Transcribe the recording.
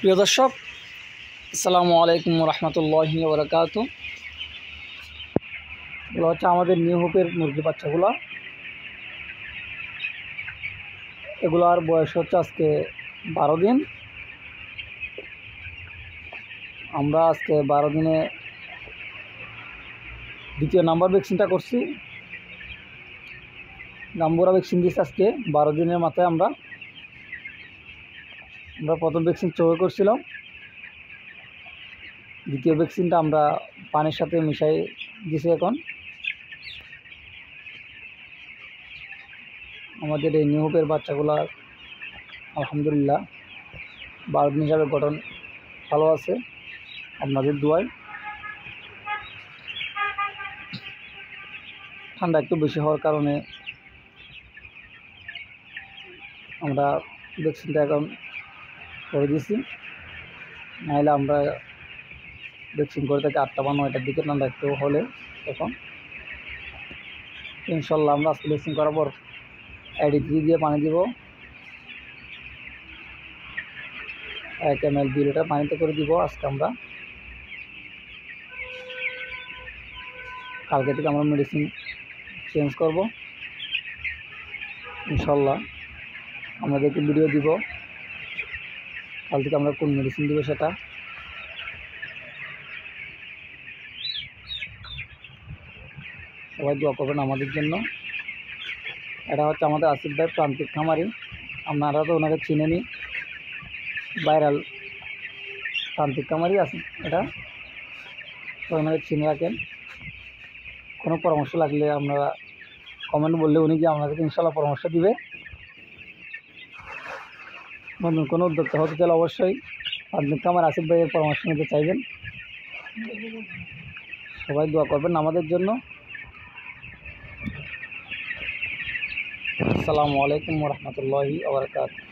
প্রিয় দর্শক, আসসালামু আলাইকুম রহমতুল্লাহি ওয়া বারাকাতুহু। এগুলো হচ্ছে আমাদের নিউ হোপের মুরগি বাচ্চাগুলো। এগুলোর বয়স হচ্ছে আজকে 12 দিন। আমরা আজকে 12 দিনে দ্বিতীয় নাম্বার ভ্যাকসিনটা করছি। গাম্বুরা ভ্যাকসিন দিয়েছি আজকে 12 দিনের মাথায়। আমরা প্রথম ভ্যাকসিন চোখে করছিলাম। দ্বিতীয় ভ্যাকসিনটা আমরা পানির সাথে মিশাই দিয়েছি। এখন আমাদের এই নিউ হোপের বাচ্চাগুলো আলহামদুলিল্লাহ 12 দিন হিসাবে গঠন ভালো আছে আপনাদের দোয়ায়। ঠান্ডা একটু বেশি হওয়ার কারণে আমরা ভ্যাকসিনটা এখন করে দিয়েছি। নাহলে আমরা ভ্যাকসিন করে থাকি 8টা বা 9টার দিকে, ঠান্ডা একটু হলে। এখন ইনশাল্লাহ আমরা আজকে ভ্যাকসিন করার পর AD3 দিয়ে পানি দিব। 1 ml 2 লিটার পানিতে করে দিব আজকে আমরা। কালকে থেকে আমরা মেডিসিন চেঞ্জ করব ইনশাল্লাহ। আমাদেরকে ভিডিও দিব কাল থেকে আমরা কোন মেডিসিন দিব সেটা। সবাই দোয়া করবেন আমাদের জন্য। এটা হচ্ছে আমাদের আসিফ ভাই, প্রান্তিক খামারি। আপনারা তো ওনাকে চিনেনি, ভাইরাল প্রান্তিক খামারি আসিফ। এটা তো ওনাকে চিনে রাখেন। কোনো পরামর্শ লাগলে আপনারা কমেন্ট বললে উনি গিয়ে আপনাদেরকে ইনশাল্লাহ পরামর্শ দিবে। নতুন কোনো উদ্যোক্তা হতে চাইলে অবশ্যই প্রান্তিক খামার আসিফ ভাইয়ের পরামর্শ নিতে চাইবেন। সবাই দোয়া করবেন আমাদের জন্য। আসসালামু আলাইকুম রহমতুল্লাহি ওয়া বারাকাতুহু।